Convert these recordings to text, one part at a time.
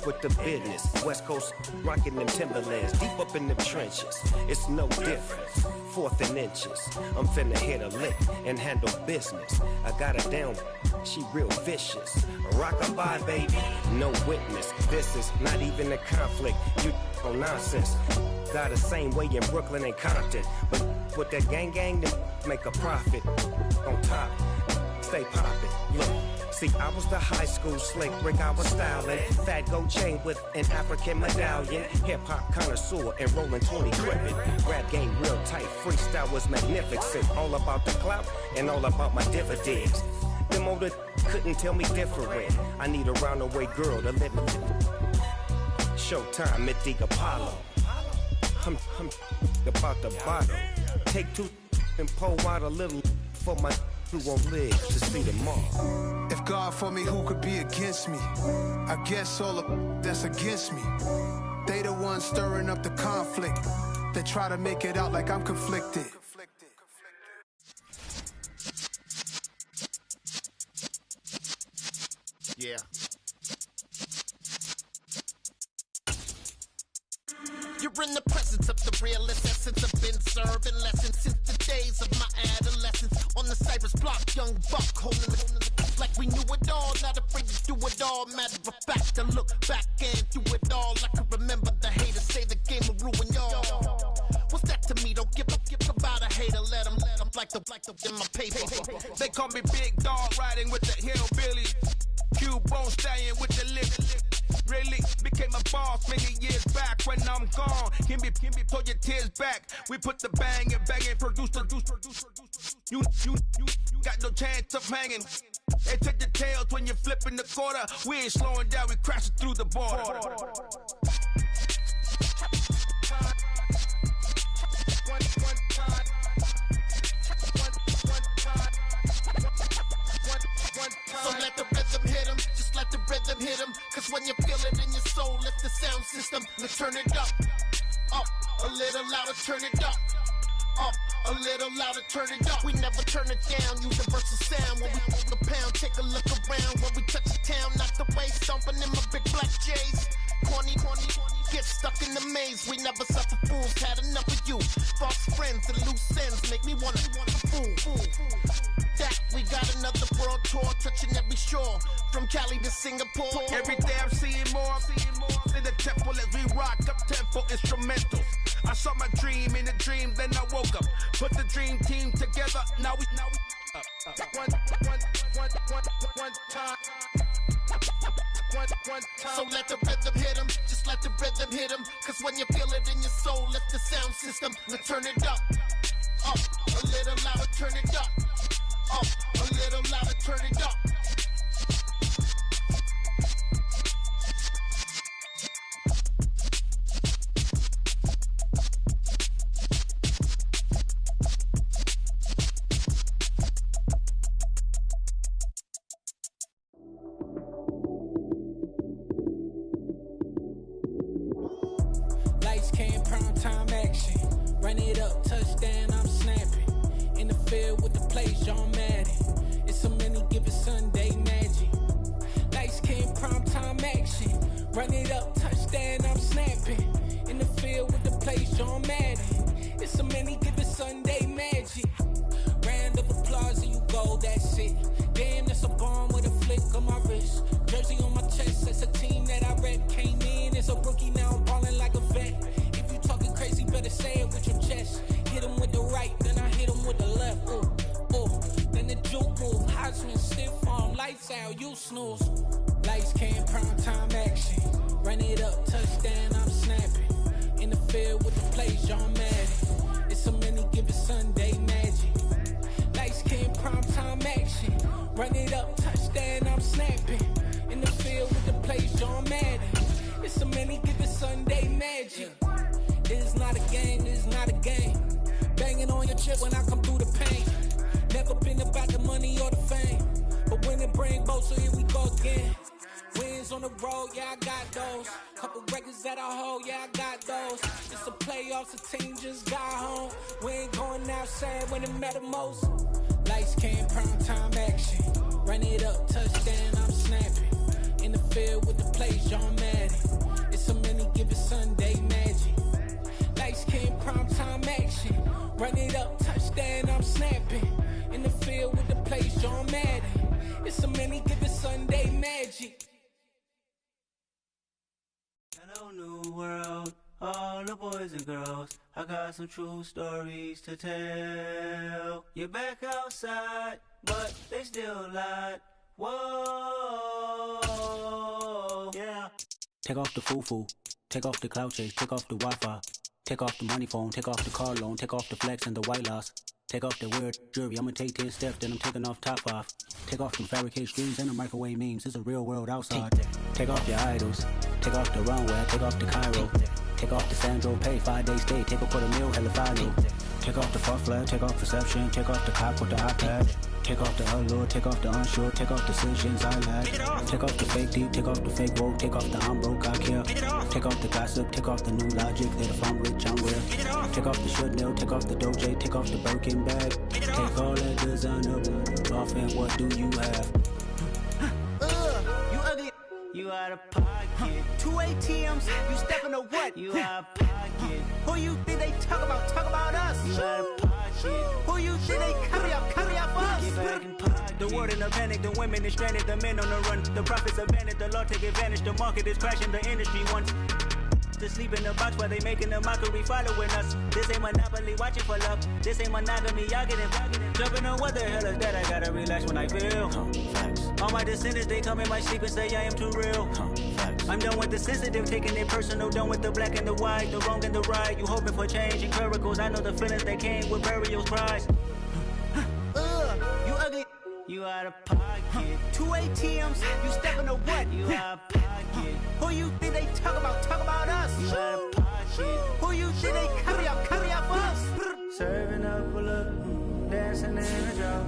with the business. West Coast rocking them Timberlands, deep up in them trenches. It's no different. 4th and inches. I'm finna hit a lick and handle business. I got her down, she real vicious. Rock-a-bye, baby, no witness. This is not even a conflict. You on nonsense. Got the same way in Brooklyn and Compton, but with that gang, then make a profit. On top, stay poppin'. Look. See, I was the high school slick Rick, I was styling. Fat gold chain with an African medallion. Hip-hop connoisseur and rolling 20 gripping. Rap game real tight, freestyle was magnificent. All about the clout and all about my dividends. Them older couldn't tell me different. I need a round-the-way girl to live it. Showtime, Mythic Apollo. I'm about the bottle. Take 2 and pour out a little for my who won't live to see tomorrow. If God for me, who could be against me? I guess all of that's against me. They the ones stirring up the conflict. They try to make it out like I'm conflicted. Yeah. You're in the presence of the realest essence. I've been serving lessons since the days of my adolescence. On the Cypress block, young buck holding the like we knew it all. Not afraid to do it all. Matter of fact, I look back and do it all. I can remember the haters say the game will ruin y'all. What's that to me? Don't give about a hater. Let them like the in my paper. They call me Big Dog, riding with the hillbilly. Q-Bone stallion with the lip. Really became a boss many years back. When I'm gone, can be pull your tears back. We put the bang and produce. You got no chance of hanging. They take the tails when you're flipping the quarter. We ain't slowing down, we crashing through the border. So let the rhythm hit him, just let the rhythm hit him. Cause when you feel it in your soul, lift the sound system, let's turn it up. Up, a little louder, turn it up. Up, a little louder, turn it up. We never turn it down, universal sound. When we hold the pound, take a look around. When we touch the town, not the way, stomping in my big black J's. Corny, get stuck in the maze. We never suffer fools, had enough of you. False friends and loose ends make me wanna fool. That we got another world tour, touching every shore, from Cali to Singapore. Every day I'm seeing more in the temple as we rock up tempo instrumentals. I saw my dream in a dream, then I woke up. Put the dream team together, now we one time. So let the rhythm hit him, just let the rhythm hit him. Cause when you feel it in your soul, lift the sound system, let's turn it up. Up, a little louder, turn it up. Up, a little louder, turn it up. Lights came, prime time action. Run it up, touchdown, I'm snapping. In the field with the plays, John Madden. It's a many given Sunday magic. Lights came, prime time action. Run it up, touchdown, I'm snapping. In the field with the plays, John Madden. It's a many given Sunday magic. Round of applause and you go, that's it. Damn, that's a bomb with a flick on my wrist. Jersey on my chest, that's a team that I rep. Came in as a rookie, now I'm ballin' like a vet. If you talking crazy, better say it with your chest. Hit him with the right, then I hit him with the left. Then the juke move, Heisman stiff arm, lights out, you snooze. Lights came, prime time action. Run it up, touchdown, I'm snapping. In the field with the plays, John Madden. It's a many given Sunday magic. Lights came, prime time action. Run it up, touchdown, I'm snapping. In the field with the plays, John Madden. It's a many given Sunday magic. It is not a game, it is not a game. Banging on your chip when I come through the pain. Never been about the money or the fame. But when it bring both, so here we go again. Wins on the road, yeah, I got those. Couple records that I hold, yeah, I got those. It's the playoffs, the team just got home. We ain't going outside when it matter most. Lights came, prime time action. Run it up, touchdown, I'm snapping. In the field with the plays, John Madden. world, all the boys and girls. I got some true stories to tell. You're back outside, but they still lied. Whoa, yeah. Take off the foo-foo, take off the cloud chase, take off the Wi-Fi. Take off the money phone, take off the car loan, take off the flex and the white loss. Take off the weird jewelry, I'ma take 10 steps, then I'm taking off top off. Take off the fabricated streams and the microwave memes, it's a real world outside. Take off your idols, take off the runway, take off the Cairo. Take off the Sandro pay, 5 days stay, take a $250,000, hella final. Take off the fuck flag, take off perception, take off the cop with the iPad. Take off the allure, take off the unsure, take off decisions I lack. Take off the fake deep, take off the fake woke, take off the I'm broke, I care. Take off the gossip, take off the new logic, that if I'm rich, I'm real. Take off the Chanel, take off the Doja, take off the Birkin bag. Take all that designer off and what do you have? You ugly, you out of pocket. 2 ATMs, you stepping to what? You out of pocket. Who you think they talk about us? You out of pocket. Who you think they carry up for us? Get back in pocket. The world in a panic, the women is stranded, the men on the run. The profits abandoned, the law take advantage, the market is crashing, the industry wants to sleep in the box while they making a mockery following us. This ain't Monopoly, watching for love. This ain't monogamy, y'all getting jumping on what the hell is that? I gotta relax when I feel. All my descendants, they come in my sleep and say I am too real. I'm done with the sensitive, taking it personal. Done with the black and the white, the wrong and the right. You hoping for change and miracles. I know the feelings that came with burial cries. You ugly, you out of pocket. 2 ATMs, you stepping to what? You out of pocket. Who you think they talk about us? You out of pocket. Who you think they carry up for us? Serving up a look, dancing in a drop.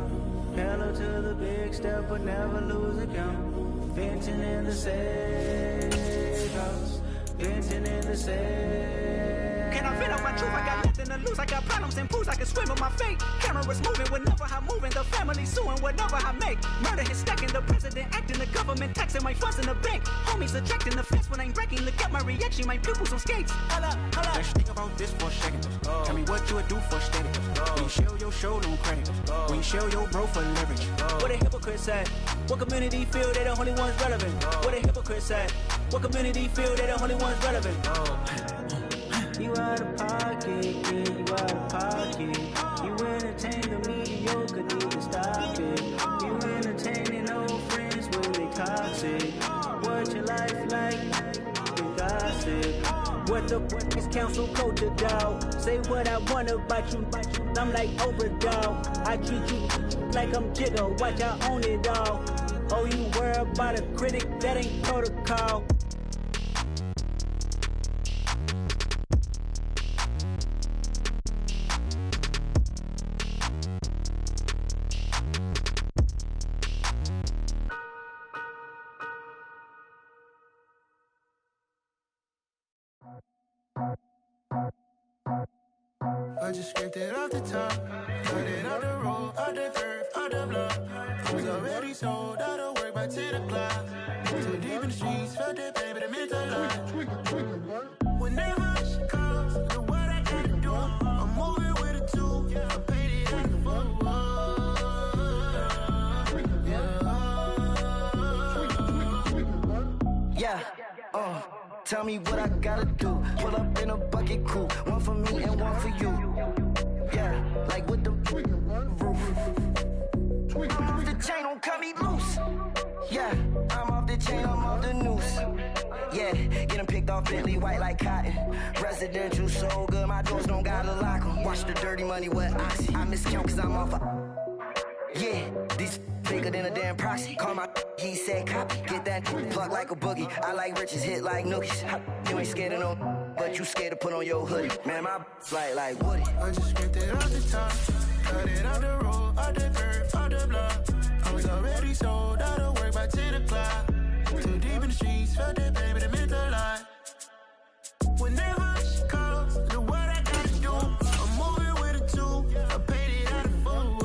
Hello to the big step, but never lose a count. Venting in the safe house, venting in the safe. Can I fit out my truth? I got nothing to lose. I got problems and fools. I can swim with my fate. Cameras moving whenever I'm moving. The family suing whatever I make. Murder is stacking. The president acting. The government taxing my funds in the bank. Homies ejecting the fence when I'm breaking. Look at my reaction. My pupils on skates. Hold up. Let's think about this for a second. Tell me what you would do for steady. When you show your show, don't credit. When you show your bro for leverage. What a hypocrite said. What community feel they the only ones relevant? What a hypocrite said. What community feel they the only ones relevant? You out of pocket, yeah, you out of pocket. You entertain the mediocre, need to stop it. You entertaining old friends when they toxic. What your life like? You gossip. What the is council culture, dog? Say what I want about you. I'm like overdog. I treat you like I'm Jigga. Watch I own it all. Oh, you worry about a critic? That ain't protocol. I just scraped it off the top, cut it out the road, out the curve, out the block. Was already sold, out of work by 10 o'clock. Too deep in the streets, felt that baby, the mental lie. Whenever she calls, the what I gotta do, I'm moving with a two, I paid it out the full. Yeah, tell me what I gotta do. Pull up in a bucket crew, one for me and one for you. Yeah, like with the roof. I'm off the chain, don't cut me loose. Yeah, I'm off the chain, I'm off the noose. Yeah, getting picked off Bentley white like cotton. Residential so good, my doors don't gotta lock them. Watch the dirty money with oxy. I miscount cause I'm off a... Yeah, these bigger than a damn proxy. Call my he said copy. Get that plug like a boogie. I like riches, hit like nookies. You ain't scared of no, but you scared to put on your hoodie. Man, my flight like Woody. I just scraped it off the top, cut it out the road, out the curve, out the block. I was already sold, out of work by 10 o'clock. Too deep in the streets, felt that baby, the mental lie. Whenever she calls, the what I gotta do, I'm moving with a two, I paid it out of full.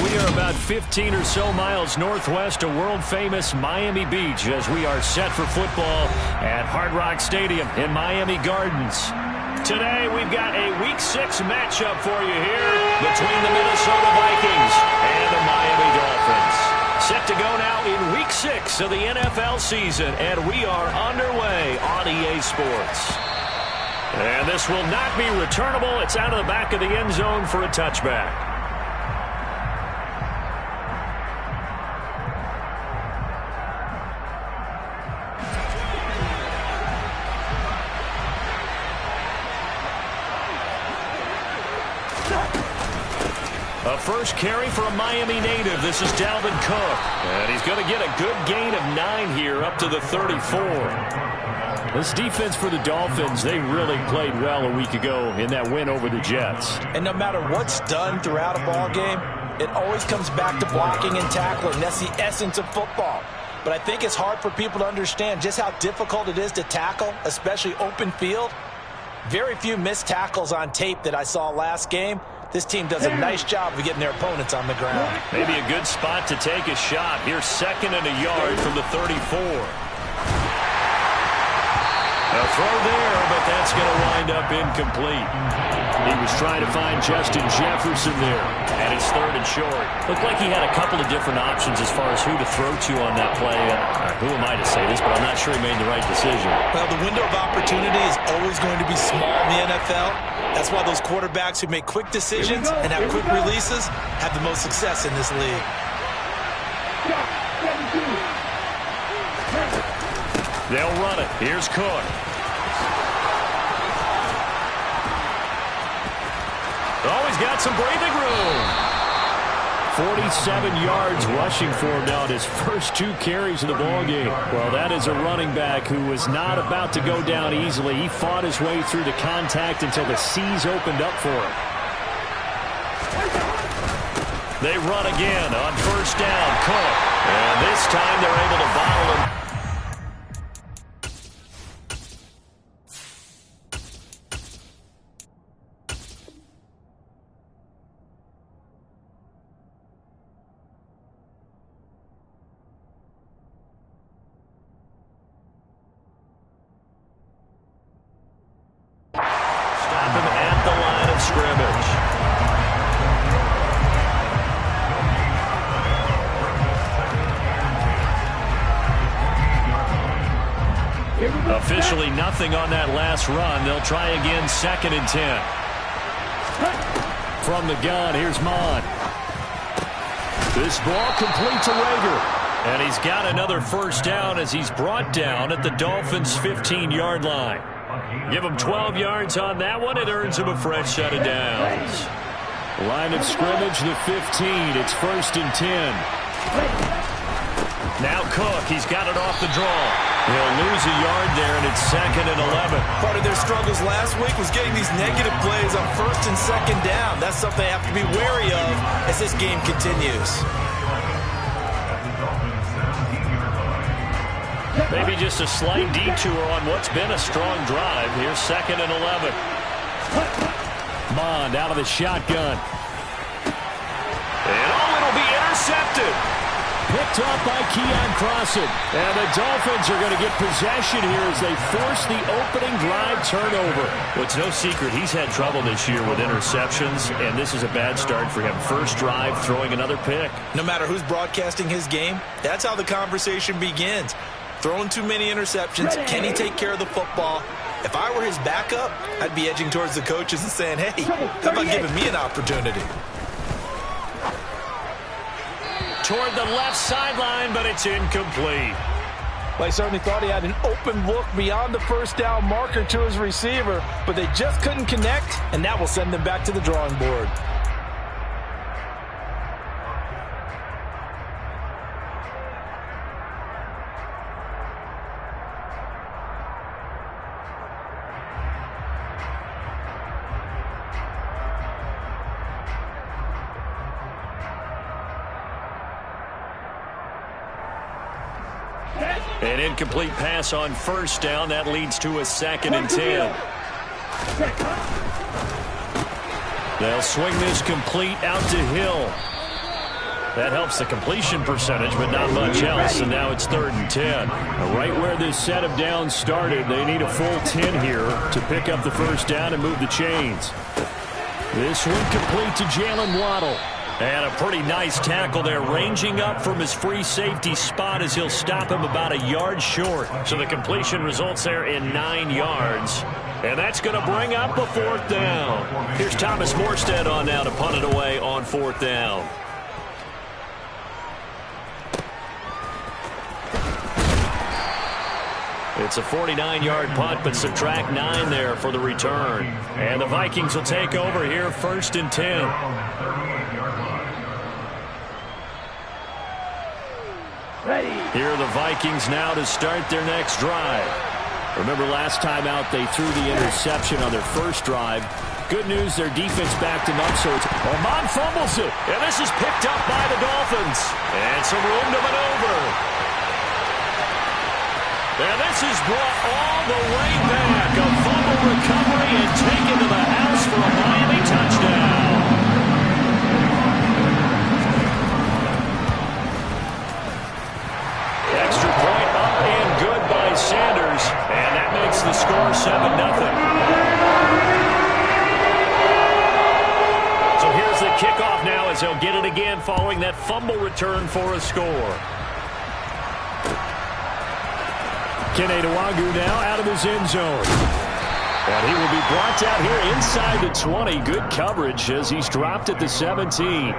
We are about 15 or so miles northwest of world-famous Miami Beach as we are set for football at Hard Rock Stadium in Miami Gardens. Today, we've got a Week 6 matchup for you here between the Minnesota Vikings and the Miami Dolphins. Set to go now in Week 6 of the NFL season, and we are underway on EA Sports. And this will not be returnable. It's out of the back of the end zone for a touchback. A first carry for a Miami native. This is Dalvin Cook. And he's going to get a good gain of 9 here up to the 34. This defense for the Dolphins, they really played well a week ago in that win over the Jets. And no matter what's done throughout a ball game, it always comes back to blocking and tackling. That's the essence of football. But I think it's hard for people to understand just how difficult it is to tackle, especially open field. Very few missed tackles on tape that I saw last game. This team does a nice job of getting their opponents on the ground. Maybe a good spot to take a shot. Here's 2nd and a yard from the 34. A throw there, but that's going to wind up incomplete. He was trying to find Justin Jefferson there, and it's 3rd and short. Looked like he had a couple of different options as far as who to throw to on that play. Who am I to say this, but I'm not sure he made the right decision. Well, the window of opportunity is always going to be small in the NFL. That's why those quarterbacks who make quick decisions and have quick releases have the most success in this league. They'll run it. Here's Cook. Oh, he's got some breathing room. 47 yards rushing for him now in his first 2 carries of the ballgame. Well, that is a running back who was not about to go down easily. He fought his way through the contact until the seas opened up for him. They run again on 1st down. Cook. And this time they're able to bottle him. Officially nothing on that last run. They'll try again 2nd and 10. From the gun, here's Mond. This ball complete to Rager. And he's got another 1st down as he's brought down at the Dolphins' 15-yard line. Give him 12 yards on that one. It earns him a fresh set of downs. Line of scrimmage, the 15. It's 1st and 10. Now Cook, he's got it off the draw. He'll lose a yard there, and it's 2nd and 11. Part of their struggles last week was getting these negative plays on 1st and 2nd down. That's something they have to be wary of as this game continues. Maybe just a slight detour on what's been a strong drive. Here's 2nd and 11. Mond out of the shotgun. And it'll be intercepted. Picked off by Keon Crossen. And the Dolphins are going to get possession here as they force the opening drive turnover. Well, it's no secret he's had trouble this year with interceptions, and this is a bad start for him. First drive, throwing another pick. No matter who's broadcasting his game, that's how the conversation begins. Throwing too many interceptions. Can he take care of the football? If I were his backup, I'd be edging towards the coaches and saying, hey, how about giving me an opportunity? Toward the left sideline, but it's incomplete. Well, I certainly thought he had an open look beyond the 1st down marker to his receiver, but they just couldn't connect, and that will send them back to the drawing board. An incomplete pass on 1st down. That leads to a 2nd and 10. They'll swing this complete out to Hill. That helps the completion percentage, but not much else, and now it's 3rd and 10. Right where this set of downs started, they need a full 10 here to pick up the first down and move the chains. This one complete to Jalen Waddle. And a pretty nice tackle there, ranging up from his free safety spot as he'll stop him about a yard short. So the completion results there in 9 yards. And that's going to bring up a 4th down. Here's Thomas Morstead on now to punt it away on 4th down. It's a 49-yard punt, but subtract 9 there for the return. And the Vikings will take over here, 1st and 10. Here are the Vikings now to start their next drive. Remember last time out they threw the interception on their first drive. Good news, their defense backed him up, so it's Ahman fumbles it. And this is picked up by the Dolphins. And some room to maneuver. And this is brought all the way back. A fumble recovery and taken to the house for a Miami touchdown. Extra point up and good by Sanders. And that makes the score 7-0. So here's the kickoff now as they'll get it again following that fumble return for a score. Kene Nwangwu now out of his end zone. And he will be brought down here inside the 20. Good coverage as he's dropped at the 17.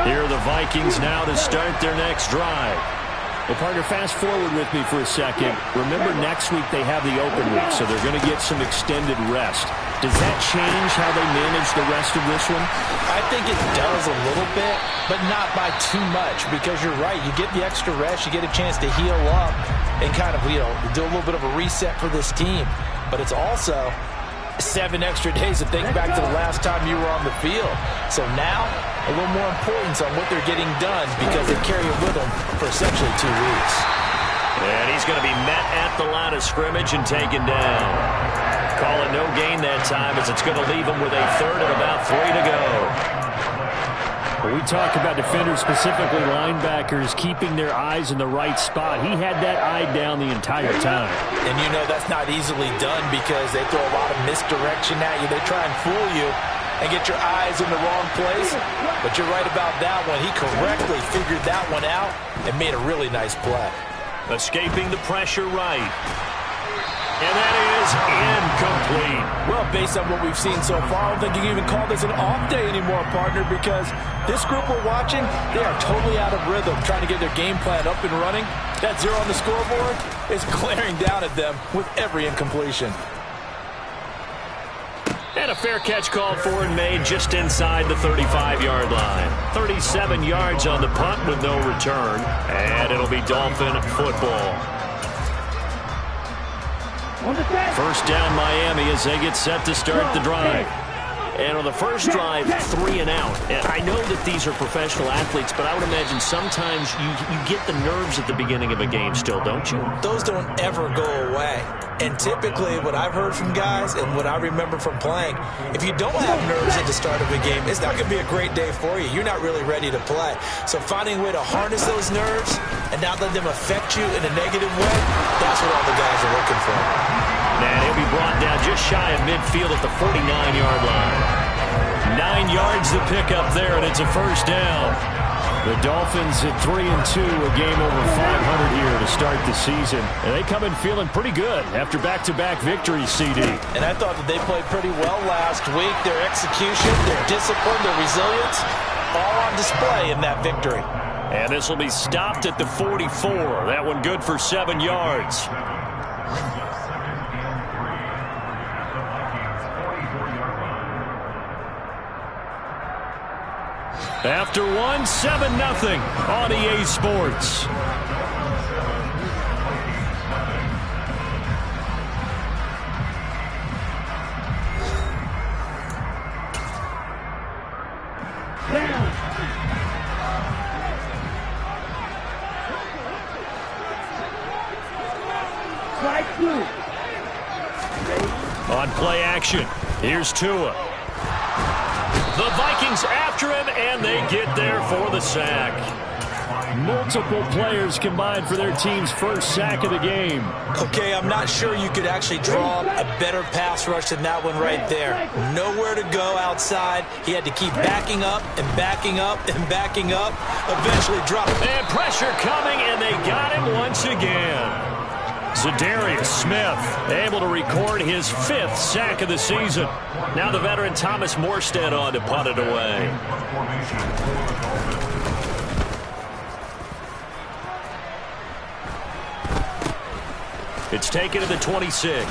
Here are the Vikings now to start their next drive. Well, partner, fast forward with me for a second. Remember, next week they have the open week, so they're going to get some extended rest. Does that change how they manage the rest of this one? I think it does a little bit, but not by too much, because you're right. You get the extra rest. You get a chance to heal up and kind of, do a little bit of a reset for this team. But it's also 7 extra days to think back to the last time you were on the field. So now, a little more importance on what they're getting done because they carry it with them for essentially 2 weeks. And he's going to be met at the line of scrimmage and taken down. Call it no gain that time as it's going to leave him with a 3rd and about 3 to go. When we talk about defenders, specifically linebackers, keeping their eyes in the right spot, he had that eye down the entire time. And that's not easily done because they throw a lot of misdirection at you. They try and fool you and get your eyes in the wrong place. But you're right about that one. He correctly figured that one out and made a really nice play. Escaping the pressure right. And that is incomplete. Well, based on what we've seen so far, I don't think you can even call this an off day anymore, partner, because this group we're watching, they are totally out of rhythm, trying to get their game plan up and running. That 0 on the scoreboard is glaring down at them with every incompletion. And a fair catch called for and made just inside the 35-yard line. 37 yards on the punt with no return. And it'll be Dolphin football. First down Miami as they get set to start the drive. And on the first drive, 3 and out. And I know that these are professional athletes, but I would imagine sometimes you get the nerves at the beginning of a game still, don't you? Those don't ever go away. And typically what I've heard from guys and what I remember from playing, if you don't have nerves at the start of a game, it's not going to be a great day for you. You're not really ready to play. So finding a way to harness those nerves and not let them affect you in a negative way, that's what all the guys are looking for. And he'll be brought down just shy of midfield at the 49-yard line. 9 yards to pick up there, and it's a first down. The Dolphins at 3-2, a game over 500 here to start the season. And they come in feeling pretty good after back-to-back victories, CD. And I thought that they played pretty well last week. Their execution, their discipline, their resilience, all on display in that victory. And this will be stopped at the 44. That one good for 7 yards. After one, 7-0 on EA Sports. Strike 2. On play action, here's Tua. The Vikings after him, and they get there for the sack. Multiple players combined for their team's first sack of the game. Okay, I'm not sure you could actually draw a better pass rush than that one right there. Nowhere to go outside. He had to keep backing up and backing up and backing up. Eventually dropped. And pressure coming, and they got him once again. Za'Darius Smith able to record his 5th sack of the season. Now the veteran Thomas Morstead on to punt it away. It's taken to the 26.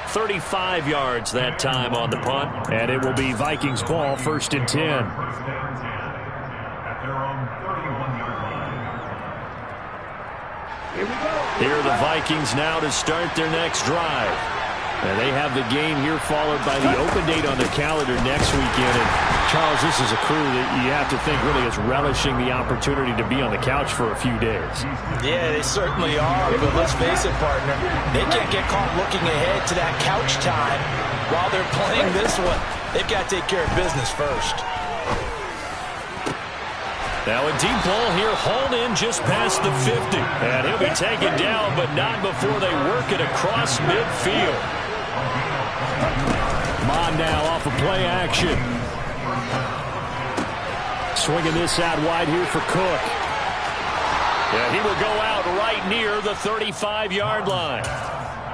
35 yards that time on the punt. And it will be Vikings ball, 1st and 10. Here are the Vikings now to start their next drive. And they have the game here followed by the open date on their calendar next weekend. And Charles, this is a crew that you have to think really is relishing the opportunity to be on the couch for a few days. Yeah, they certainly are, but let's face it, partner. They can't get caught looking ahead to that couch time while they're playing this one. They've got to take care of business first. Now a deep ball here, hauled in just past the 50. And he'll be taken down, but not before they work it across midfield. Mond now off of play action. Swinging this out wide here for Cook. Yeah, he will go out right near the 35-yard line.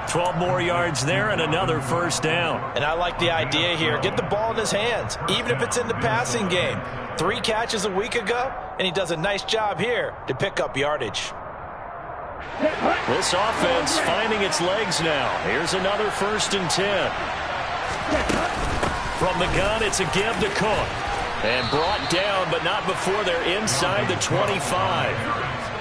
12 more yards there and another first down. And I like the idea here. Get the ball in his hands, even if it's in the passing game. 3 catches a week ago, and he does a nice job here to pick up yardage. This offense finding its legs now. Here's another 1st and 10. From the gun, it's a give to Cook. And brought down, but not before they're inside the 25.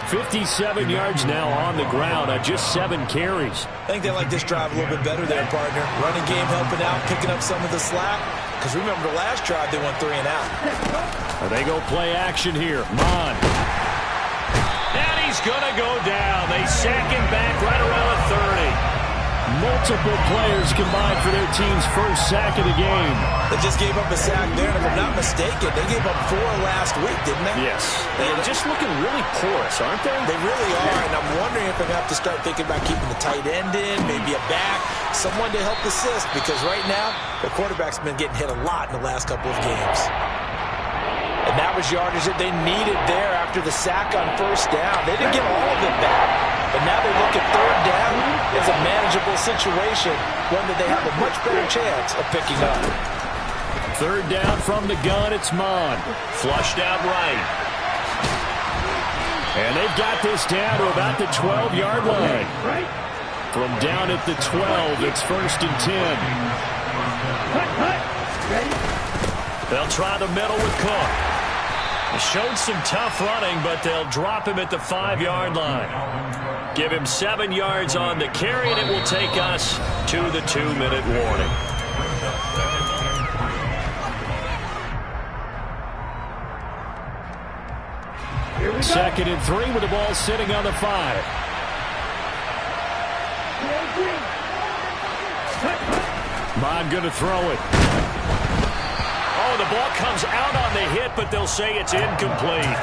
57 yards now on the ground on just 7 carries. I think they like this drive a little bit better there, partner. Running game helping out, picking up some of the slack. Because remember the last drive, they went 3 and out. And they go play action here. Mond. And he's going to go down. They sack him back right around the 30. Multiple players combined for their team's first sack of the game. They just gave up a sack there, and if I'm not mistaken, they gave up 4 last week, didn't they? Yes. They're just looking really porous, aren't they? They really are, and I'm wondering if they're going to have to start thinking about keeping the tight end in, maybe a back, someone to help assist, because right now, the quarterback's been getting hit a lot in the last couple of games. And that was yardage that they needed there after the sack on 1st down. They didn't get all of it back. But now they look at 3rd down as a manageable situation, one that they have a much better chance of picking up. 3rd down from the gun, it's Mond. Flushed out right. And they've got this down to about the 12-yard line. From down at the 12, it's 1st and 10. They'll try the middle with Cook. He showed some tough running, but they'll drop him at the 5-yard line. Give him 7 yards on the carry, and it will take us to the 2-minute warning. Second and 3 with the ball sitting on the 5. Mond going to throw it. Oh, the ball comes out on the hit, but they'll say it's incomplete.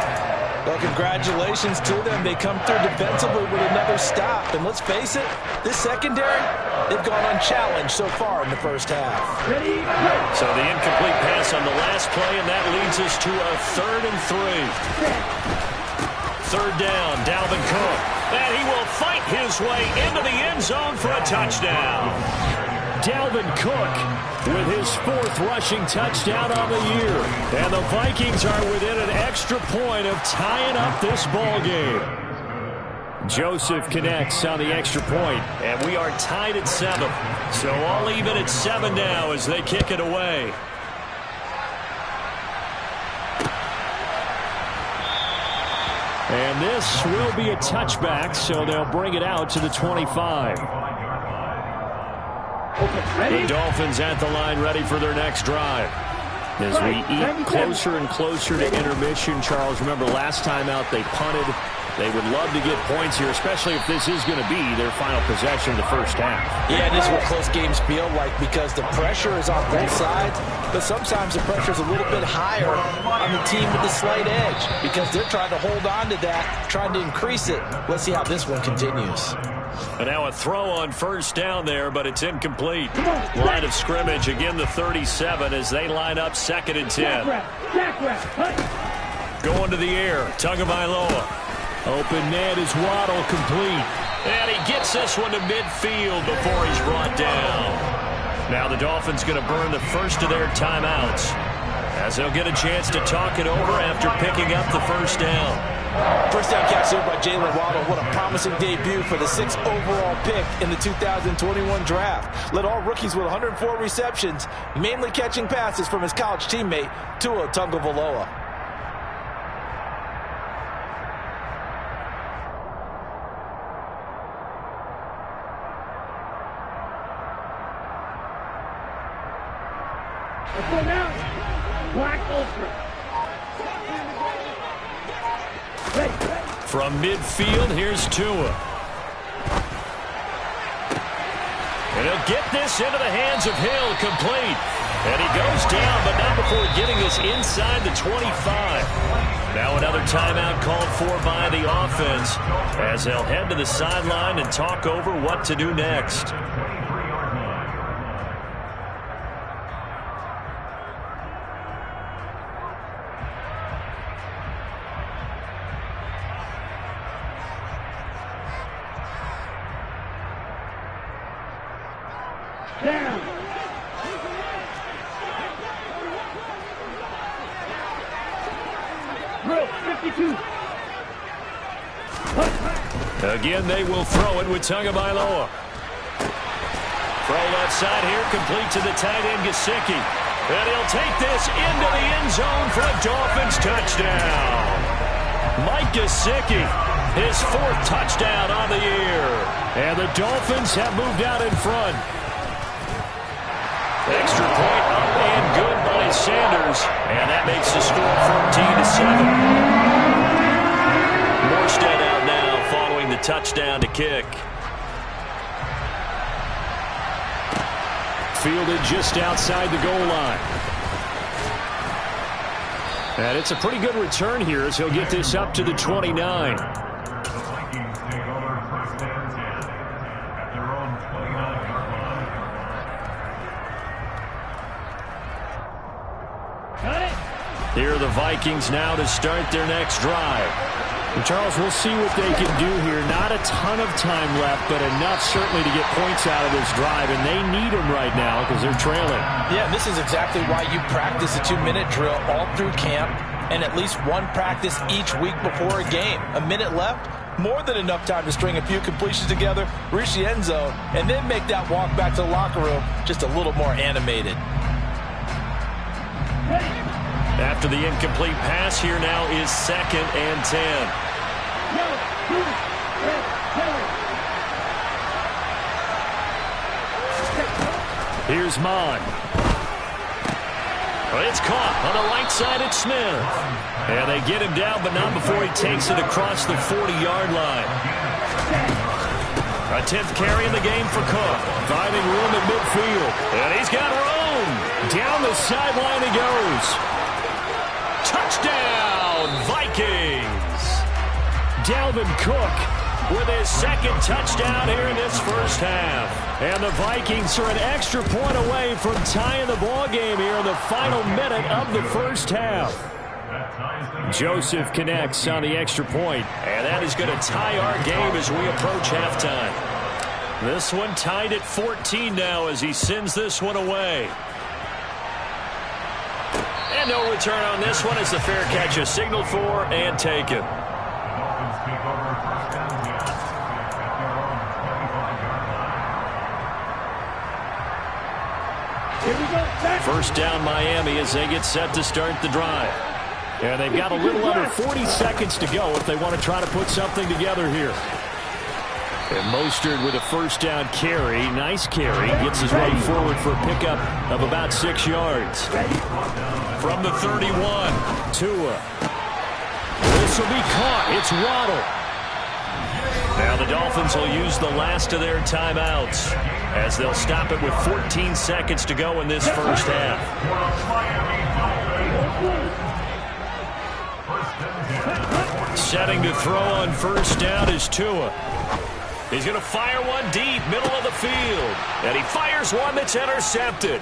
Well, congratulations to them. They come through defensively with another stop. And let's face it, this secondary, they've gone unchallenged so far in the first half. So the incomplete pass on the last play, and that leads us to a 3rd and 3. 3rd down, Dalvin Cook. And he will fight his way into the end zone for a touchdown. Dalvin Cook with his 4th rushing touchdown on the year. And the Vikings are within an extra point of tying up this ball game. Joseph connects on the extra point. And we are tied at 7. So all even at 7 now as they kick it away. And this will be a touchback, so they'll bring it out to the 25. The Dolphins at the line, ready for their next drive. As we eat closer and closer to intermission, Charles, remember last time out they punted. They would love to get points here, especially if this is going to be their final possession of the first half. Yeah, this is what close games feel like because the pressure is on both sides, but sometimes the pressure is a little bit higher on the team with the slight edge because they're trying to hold on to that, trying to increase it. Let's see how this one continues. And now a throw on first down there, but it's incomplete. Line of scrimmage, again the 37 as they line up 2nd and 10. Going to the air, Tagovailoa. Open man is Waddle, complete. And he gets this one to midfield before he's brought down. Now the Dolphins going to burn the first of their timeouts as they'll get a chance to talk it over after picking up the first down. First down catch there by Jalen Waddle. What a promising debut for the 6th overall pick in the 2021 draft. Led all rookies with 104 receptions, mainly catching passes from his college teammate, Tua Tagovailoa. From midfield, here's Tua. And he'll get this into the hands of Hill, complete. And he goes down, but not before getting this inside the 25. Now another timeout called for by the offense as they'll head to the sideline and talk over what to do next. Again, they will throw it with Tagovailoa. Throw left side here, complete to the tight end, Gesicki. And he'll take this into the end zone for a Dolphins touchdown. Mike Gesicki, his 4th touchdown on the year. And the Dolphins have moved out in front. Extra point up and good by Sanders. And that makes the score 14-7. Morstead out now following the touchdown to kick. Fielded just outside the goal line. And it's a pretty good return here as he'll get this up to the 29. Here are the Vikings now to start their next drive. And Charles, we'll see what they can do here. Not a ton of time left, but enough certainly to get points out of this drive, and they need them right now because they're trailing. Yeah, this is exactly why you practice a 2-minute drill all through camp and at least one practice each week before a game. A minute left, more than enough time to string a few completions together, reach the end zone, and then make that walk back to the locker room just a little more animated. After the incomplete pass, here now is 2nd and 10. Here's Mon. It's caught on the right side at Smith. And they get him down, but not before he takes it across the 40-yard line. A 10th carry in the game for Cook. Finding room at midfield. And he's got room. Down the sideline he goes. Touchdown, Vikings. Dalvin Cook with his 2nd touchdown here in this first half. And the Vikings are an extra point away from tying the ball game here in the final minute of the first half. Joseph connects on the extra point, and that is going to tie our game as we approach halftime. This one tied at 14 now as he sends this one away. And no return on this one as the fair catch is signaled for and taken. First down Miami as they get set to start the drive. And they've got a little under 40 seconds to go if they want to try to put something together here. And Mostert with a first down carry. Nice carry. Gets his way forward for a pickup of about 6 yards. From the 31, Tua. This will be caught. It's Waddle. Dolphins will use the last of their timeouts as they'll stop it with 14 seconds to go in this first half. Setting to throw on first down is Tua. He's going to fire one deep, middle of the field. And he fires one that's intercepted.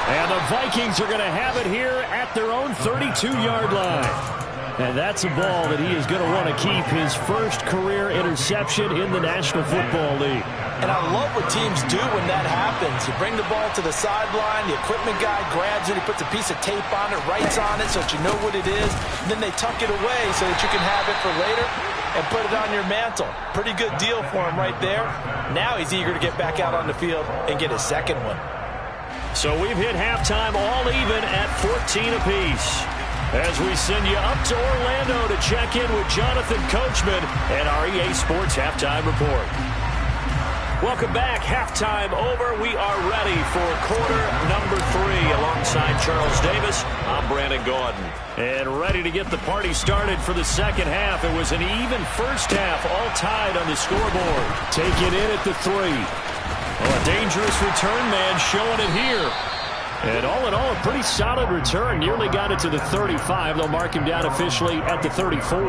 And the Vikings are going to have it here at their own 32-yard line. And that's a ball that he is going to want to keep, his first career interception in the National Football League. And I love what teams do when that happens. You bring the ball to the sideline, the equipment guy grabs it, he puts a piece of tape on it, writes on it so that you know what it is, and then they tuck it away so that you can have it for later and put it on your mantle. Pretty good deal for him right there. Now he's eager to get back out on the field and get his second one. So we've hit halftime all even at 14 apiece. As we send you up to Orlando to check in with Jonathan Coachman and our EA Sports Halftime Report. Welcome back. Halftime over. We are ready for quarter number 3. Alongside Charles Davis, I'm Brandon Gaudin. And ready to get the party started for the second half. It was an even first half, all tied on the scoreboard. Taking in at the 3. Oh, a dangerous return man showing it here. And all in all, a pretty solid return. Nearly got it to the 35. They'll mark him down officially at the 34.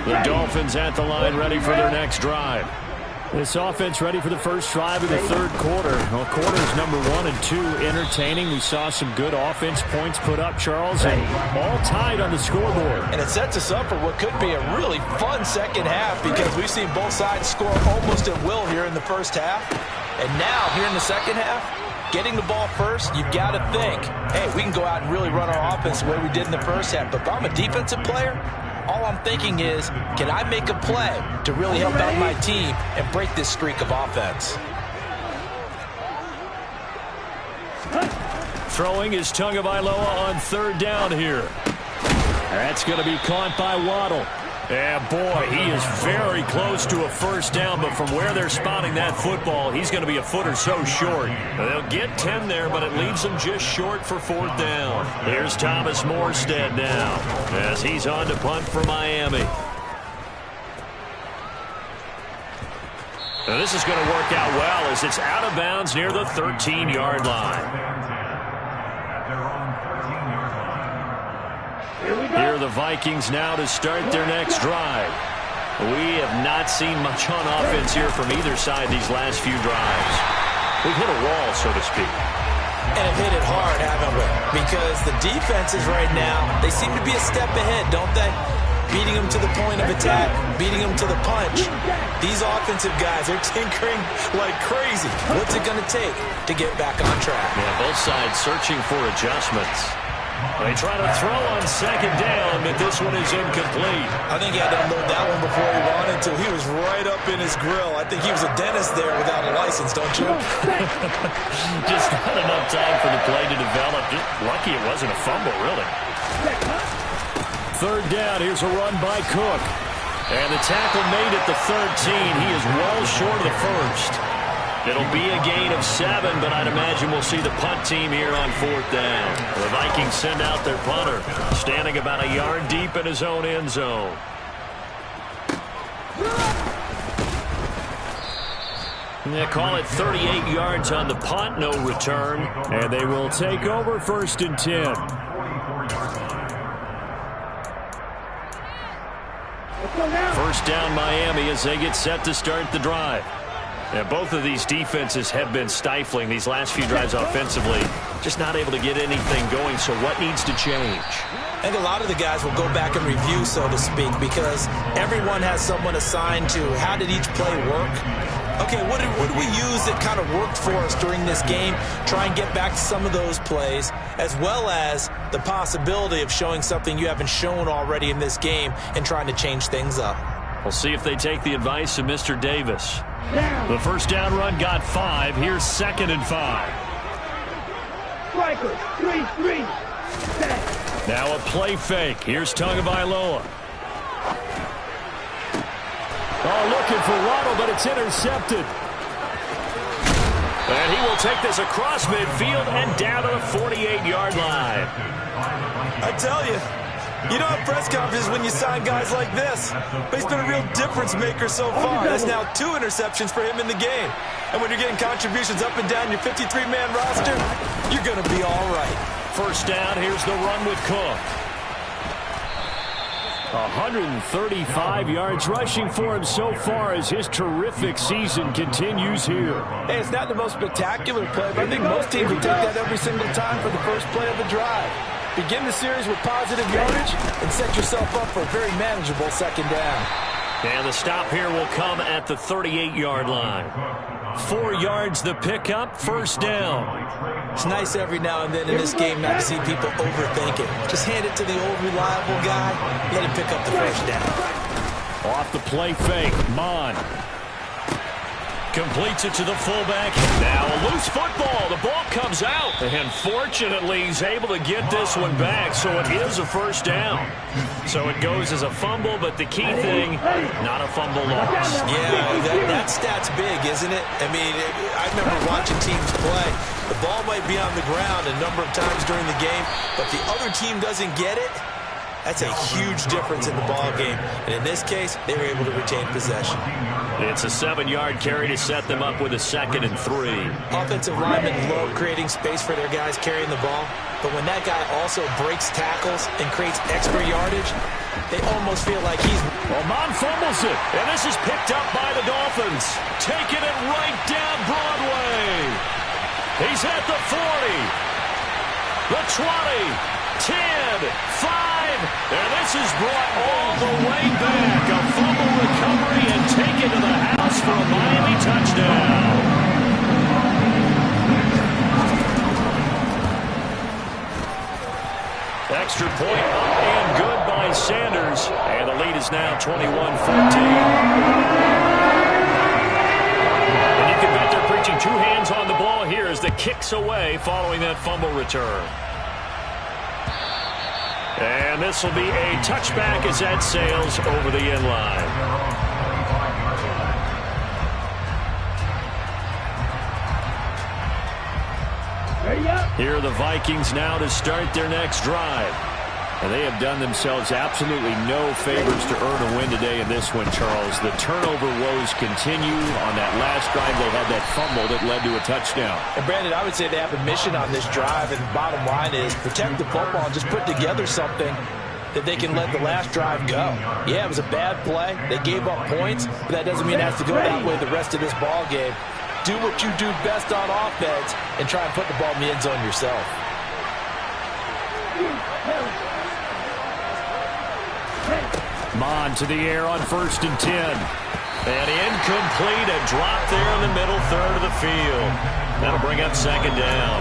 The Dolphins at the line, ready for their next drive. This offense ready for the first drive of the third quarter. Well, quarters number 1 and 2 entertaining. We saw some good offense points put up, Charles, and all tied on the scoreboard. And it sets us up for what could be a really fun second half because we've seen both sides score almost at will here in the first half. And now, here in the second half, getting the ball first, you've got to think, hey, we can go out and really run our offense the way we did in the first half. But if I'm a defensive player, all I'm thinking is, can I make a play to really help out my team and break this streak of offense? Throwing is Tagovailoa on third down here. That's going to be caught by Waddle. Yeah, boy, he is very close to a first down, but from where they're spotting that football, he's going to be a foot or so short. They'll get 10 there, but it leaves them just short for fourth down. Here's Thomas Morstead now as he's on to punt for Miami. Now, this is going to work out well as it's out of bounds near the 13-yard line. Here are the Vikings now to start their next drive. We have not seen much on offense here from either side these last few drives. We've hit a wall, so to speak. And have hit it hard, haven't we? Because the defenses right now, they seem to be a step ahead, don't they? Beating them to the point of attack, beating them to the punch. These offensive guys are tinkering like crazy. What's it going to take to get back on track? Yeah, both sides searching for adjustments. They try to throw on second down, but this one is incomplete. I think he had to unload that one before he wanted to. He was right up in his grill. I think he was a dentist there without a license, don't you? Just not enough time for the play to develop. Just lucky it wasn't a fumble, really. Third down, here's a run by Cook. And the tackle made at the 13. He is well short of the first. It'll be a gain of 7, but I'd imagine we'll see the punt team here on fourth down. The Vikings send out their punter, standing about a yard deep in his own end zone. They call it 38 yards on the punt, no return. And they will take over first and 10. First down Miami as they get set to start the drive. Yeah, both of these defenses have been stifling these last few drives offensively. Just not able to get anything going, so what needs to change? I think a lot of the guys will go back and review, so to speak, because everyone has someone assigned to how did each play work. Okay, what did we use that kind of worked for us during this game? Try and get back to some of those plays, as well as the possibility of showing something you haven't shown already in this game and trying to change things up. We'll see if they take the advice of Mr. Davis. The first down run got 5. Here's 2nd and 5. Strikers, 3-3. Now a play fake. Here's Tagovailoa. Oh, looking for Waddle, but it's intercepted. And he will take this across midfield and down to the 48-yard line. I tell you, you don't have press conferences when you sign guys like this. But he's been a real difference maker so far. That's now 2 interceptions for him in the game. And when you're getting contributions up and down your 53-man roster, you're going to be all right. First down, here's the run with Cook. 135 yards rushing for him so far as his terrific season continues here. Hey, it's not the most spectacular play, but I think most teams will take that every single time for the first play of the drive. Begin the series with positive yardage and set yourself up for a very manageable second down. And the stop here will come at the 38-yard line. 4 yards the pickup, first down. It's nice every now and then in this game not to see people overthink it. Just hand it to the old reliable guy, let him pick up the first down. Off the play fake, Mon. Completes it to the fullback. Now a loose football. The ball comes out. And fortunately, he's able to get this one back, so it is a first down. So it goes as a fumble, but the key thing, not a fumble loss. Yeah, that stat's big, isn't it? I mean, I remember watching teams play. The ball might be on the ground a number of times during the game, but the other team doesn't get it. That's a huge difference in the ball game. And in this case, they were able to retain possession. It's a 7-yard carry to set them up with a 2nd and 3. Offensive linemen love creating space for their guys carrying the ball. But when that guy also breaks tackles and creates extra yardage, they almost feel like he's... Mon fumbles it. And this is picked up by the Dolphins. Taking it right down Broadway. He's at the 40. The 20. 10, 5, and this is brought all the way back. A fumble recovery and taken to the house for a Miami touchdown. Extra point up and good by Sanders, and the lead is now 21-14. And you can bet they're preaching 2 hands on the ball here as the kick's away following that fumble return. And this will be a touchback as that sails over the end line. Here are the Vikings now to start their next drive. And they have done themselves absolutely no favors to earn a win today in this one, Charles. The turnover woes continue. On that last drive, they had that fumble that led to a touchdown. And, Brandon, I would say they have a mission on this drive, and the bottom line is protect the football and just put together something that they can let the last drive go. Yeah, it was a bad play. They gave up points, but that doesn't mean it has to go that way the rest of this ball game. Do what you do best on offense and try and put the ball in the end zone yourself. Mon to the air on 1st and 10. And incomplete, a drop there in the middle third of the field. That'll bring up 2nd down.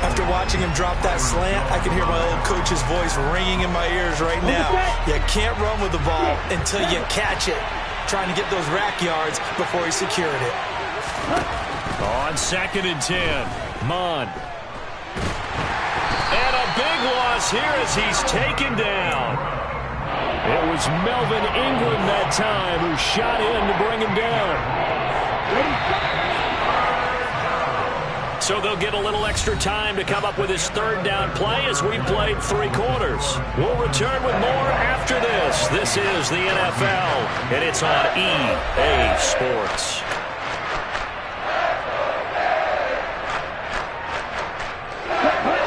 After watching him drop that slant, I can hear my old coach's voice ringing in my ears right now. You can't run with the ball until you catch it. Trying to get those rack yards before he secured it. On 2nd and 10, Mon. And a big loss here as he's taken down. It was Melvin Ingram that time who shot in to bring him down. So they'll get a little extra time to come up with his 3rd down play as we played 3 quarters. We'll return with more after this. This is the NFL, and it's on EA Sports.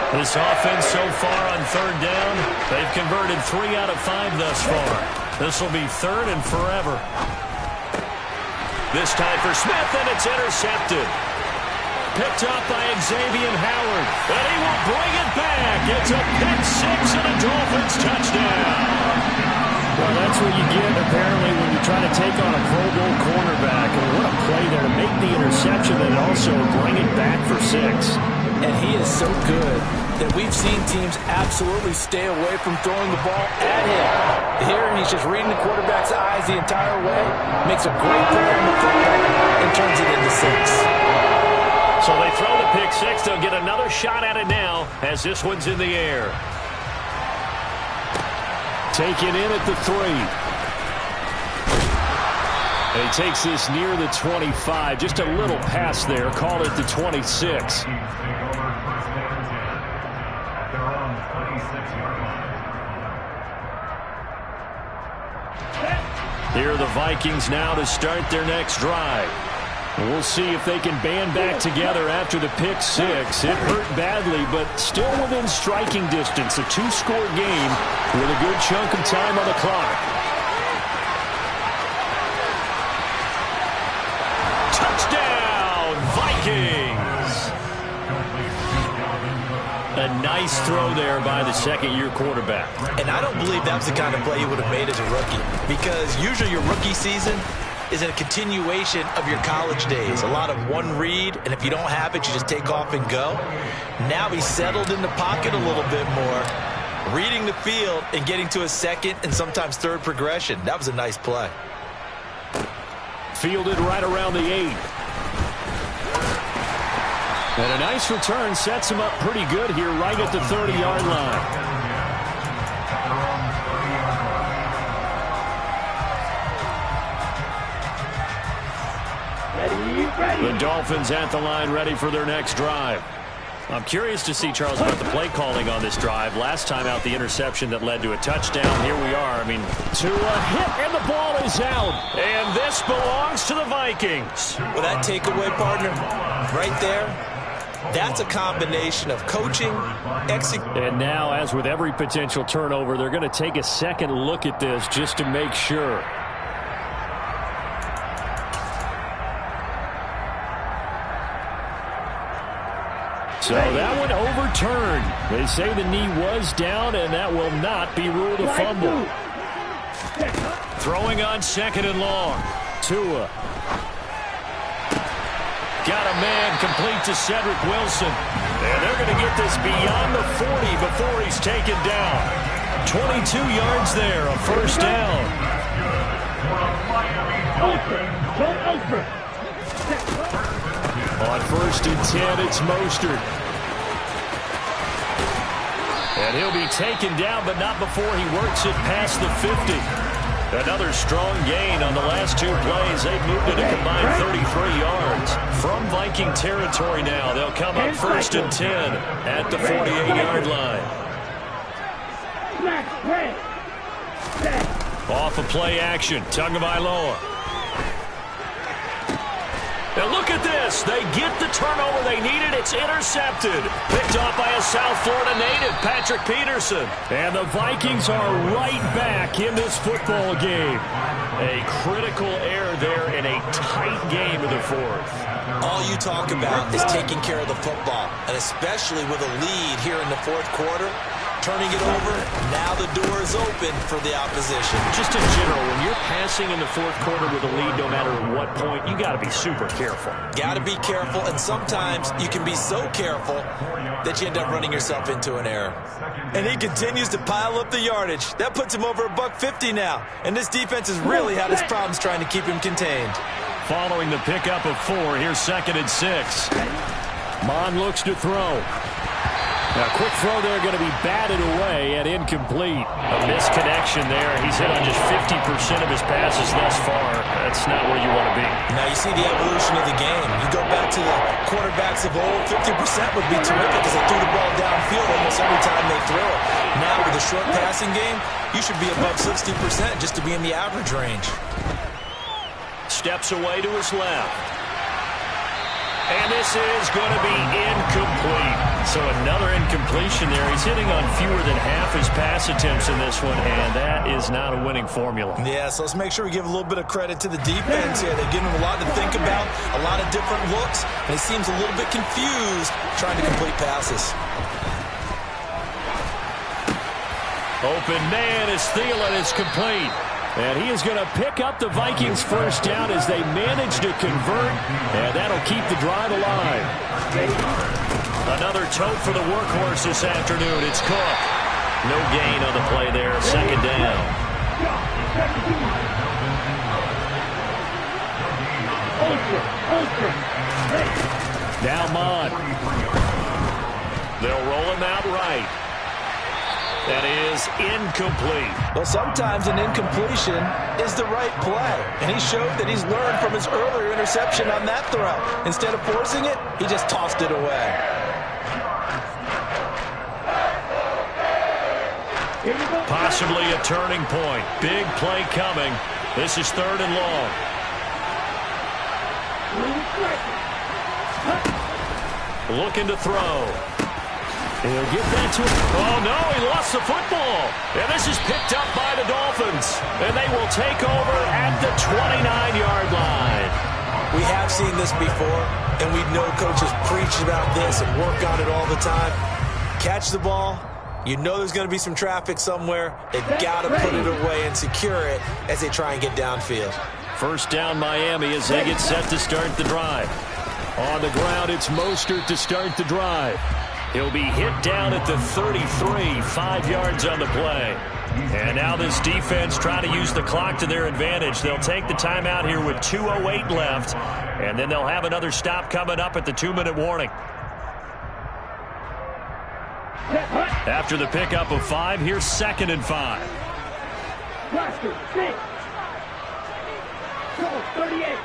This offense so far on 3rd down, they've converted 3 out of 5 thus far. This will be 3rd and forever. This time for Smith, and it's intercepted. Picked up by Xavier Howard, and he will bring it back. It's a pick 6 and a Dolphins touchdown. Well, that's what you get, apparently, when you try to take on a Pro Bowl cornerback. And what a play there to make the interception and also bring it back for 6. And he is so good that we've seen teams absolutely stay away from throwing the ball at him. Here, he's just reading the quarterback's eyes the entire way. Makes a great play on the football and turns it into 6. So they throw the pick 6. They'll get another shot at it now as this one's in the air. Taken in at the 3. And he takes this near the 25. Just a little pass there. Call it the 26. Here are the Vikings now to start their next drive. We'll see if they can band back together after the pick six. It hurt badly, but still within striking distance. A two-score game with a good chunk of time on the clock. Touchdown, Vikings! A nice throw there by the second-year quarterback. And I don't believe that was the kind of play he would have made as a rookie, because usually your rookie season is a continuation of your college days. A lot of one read, and if you don't have it, you just take off and go. Now he's settled in the pocket a little bit more, reading the field and getting to a second and sometimes third progression. That was a nice play. Fielded right around the 8. And a nice return sets him up pretty good here right at the 30-yard line. The Dolphins at the line ready for their next drive. I'm curious to see, Charles, about the play calling on this drive. Last time out, the interception that led to a touchdown. Here we are. I mean, to a hit, and the ball is out. And this belongs to the Vikings. Well, that takeaway, partner, right there, that's a combination of coaching, execution. And now, as with every potential turnover, they're going to take a second look at this just to make sure. So that one overturned. They say the knee was down, and that will not be ruled a fumble. Throwing on second and long. Tua. Got a man complete to Cedric Wilson. And they're going to get this beyond the 40 before he's taken down. 22 yards there, a first down. On first and 10, it's Mostert. And he'll be taken down, but not before he works it past the 50. Another strong gain on the last two plays. They've moved it a combined 33 yards. From Viking territory now, they'll come up first and 10 at the 48-yard line. Off of play action, Tagovailoa. And look at this. They get the turnover they needed. It's intercepted. Picked off by a South Florida native, Patrick Peterson. And the Vikings are right back in this football game. A critical error there in a tight game of the fourth. All you talk about is taking care of the football, and especially with a lead here in the fourth quarter. Turning it over, now the door is open for the opposition. Just in general, when you're passing in the fourth quarter with a lead, no matter at what point, you got to be super careful. Got to be careful, and sometimes you can be so careful that you end up running yourself into an error. And he continues to pile up the yardage. That puts him over $150 now, and this defense has really had its problems trying to keep him contained. Following the pickup of 4, here's second and 6. Mon looks to throw. Now, quick throw there going to be batted away and incomplete. A misconnection there. He's hit on just 50% of his passes thus far. That's not where you want to be. Now, you see the evolution of the game. You go back to the quarterbacks of old, 50% would be terrific because they threw the ball downfield almost every time they throw it. Now, with a short passing game, you should be above 60% just to be in the average range. Steps away to his left. And this is going to be incomplete. So another incompletion there. He's hitting on fewer than half his pass attempts in this one, and that is not a winning formula. Yeah, so let's make sure we give a little bit of credit to the defense here. They've given him a lot to think about, a lot of different looks, and he seems a little bit confused trying to complete passes. Open man is Thielen. It's complete. And he is going to pick up the Vikings' first down as they manage to convert, and that'll keep the drive alive. Another tote for the workhorse this afternoon. It's Cook. No gain on the play there. Second down. Now Mon. They'll roll him out right. That is incomplete. Well, sometimes an incompletion is the right play. And he showed that he's learned from his earlier interception on that throw. Instead of forcing it, he just tossed it away. Possibly a turning point. Big play coming. This is 3rd and long. Looking to throw. He'll get that to him. Oh, no, he lost the football. And this is picked up by the Dolphins. And they will take over at the 29-yard line. We have seen this before, and we know coaches preach about this and work on it all the time. Catch the ball. You know there's going to be some traffic somewhere. They've got to put it away and secure it as they try and get downfield. First down Miami as they get set to start the drive. On the ground, it's Mostert to start the drive. He'll be hit down at the 33, 5 yards on the play. And now this defense trying to use the clock to their advantage. They'll take the timeout here with 2:08 left, and then they'll have another stop coming up at the 2-minute warning. After the pickup of 5, here's 2nd and 5. 38.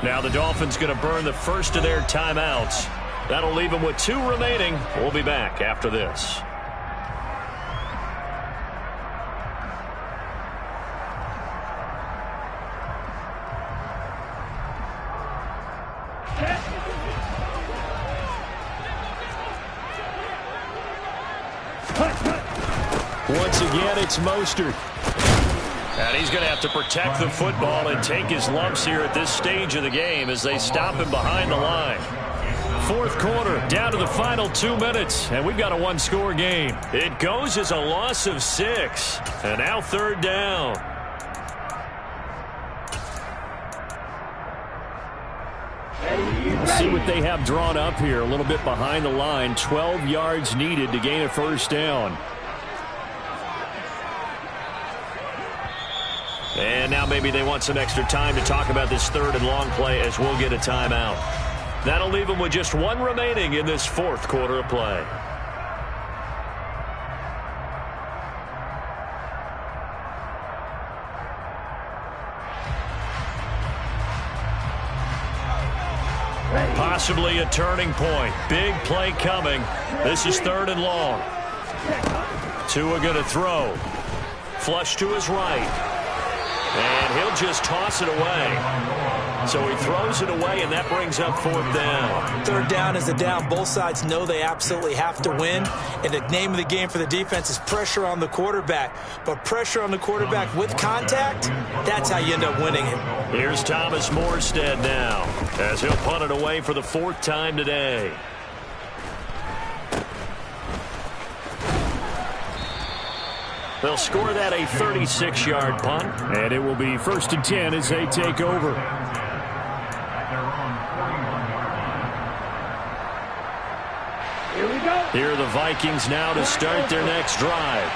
Now the Dolphins going to burn the first of their timeouts. That'll leave them with 2 remaining. We'll be back after this. Once again, it's Mostert. And he's going to have to protect the football and take his lumps here at this stage of the game as they stop him behind the line. 4th quarter, down to the final 2 minutes, and we've got a 1-score game. It goes as a loss of 6, and now 3rd down. See what they have drawn up here, a little bit behind the line. 12 yards needed to gain a 1st down. And now maybe they want some extra time to talk about this 3rd and long play as we'll get a timeout. That'll leave them with just 1 remaining in this 4th quarter of play. Possibly a turning point. Big play coming. This is 3rd and long. Tua going to throw. Flush to his right. And he'll just toss it away. So he throws it away, and that brings up 4th down. 3rd down is a down. Both sides know they absolutely have to win. And the name of the game for the defense is pressure on the quarterback. But pressure on the quarterback with contact, that's how you end up winning it. Here's Thomas Morstead now as he'll punt it away for the 4th time today. They'll score that a 36-yard punt, and it will be 1st and 10 as they take over. Here are the Vikings now to start their next drive.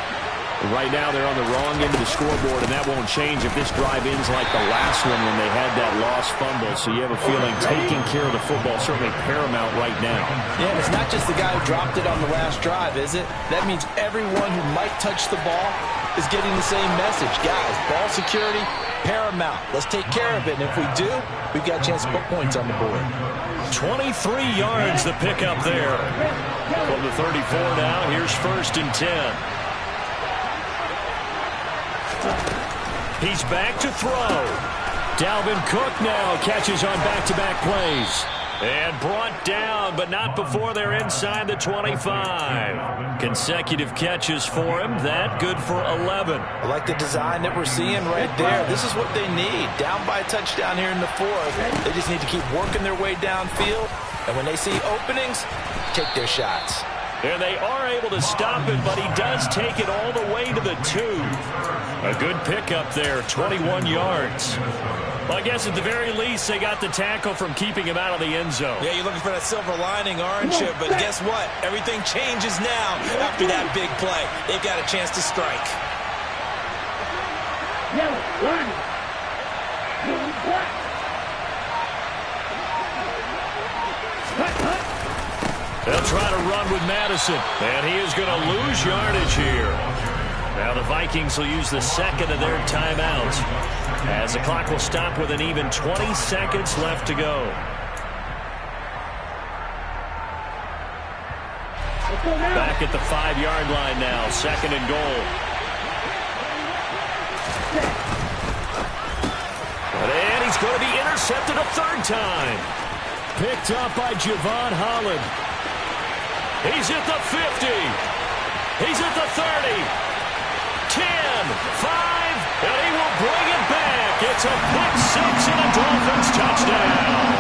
Right now they're on the wrong end of the scoreboard, and that won't change if this drive ends like the last one when they had that lost fumble. So you have a feeling taking care of the football is certainly paramount right now. Yeah, and it's not just the guy who dropped it on the last drive, is it? That means everyone who might touch the ball is getting the same message. Guys, ball security, paramount. Let's take care of it, and if we do, we've got a chance to put points on the board. 23 yards the pickup there. From the 34 now, here's 1st and 10. He's back to throw. Dalvin Cook now catches on back-to-back plays. And brought down, but not before they're inside the 25. Consecutive catches for him. That good for 11. I like the design that we're seeing right there. This is what they need. Down by a touchdown here in the 4th. They just need to keep working their way downfield. And when they see openings, take their shots. And they are able to stop it, but he does take it all the way to the 2. A good pickup there, 21 yards. Well, I guess at the very least, they got the tackle from keeping him out of the end zone. Yeah, you're looking for that silver lining, aren't you? But guess what? Everything changes now after that big play. They've got a chance to strike. They'll try to run with Madison, and he is going to lose yardage here. Now the Vikings will use the second of their timeouts, as the clock will stop with an even 20 seconds left to go. Back at the 5-yard line now, second and goal. And he's going to be intercepted a third time. Picked up by Javon Holland. He's at the 50. He's at the 30. 10, 5, and he will bring it back. It's a pick six and a Dolphins touchdown.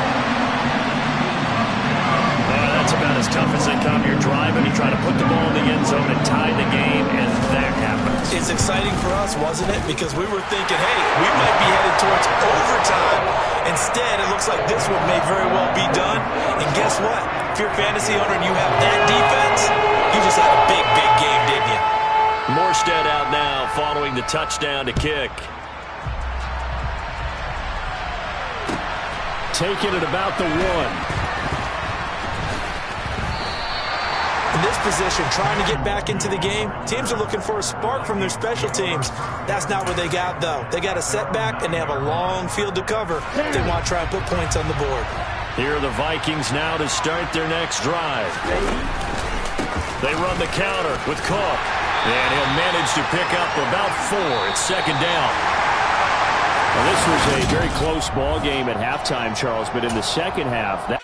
That's about as tough as they come. You're driving, you try to put the ball in the end zone and tie the game, and that happens. It's exciting for us, wasn't it? Because we were thinking, hey, we might be headed towards overtime. Instead, it looks like this one may very well be done. And guess what? If you're a fantasy owner and you have that defense, you just had a big, big game, didn't you? Morstead out now following the touchdown to kick. Taking it about the 1. In this position, trying to get back into the game, teams are looking for a spark from their special teams. That's not what they got, though. They got a setback, and they have a long field to cover. They want to try and put points on the board. Here are the Vikings now to start their next drive. They run the counter with Cook, and he'll manage to pick up about 4. It's second down. Well, this was a very close ball game at halftime, Charles, but in the second half, that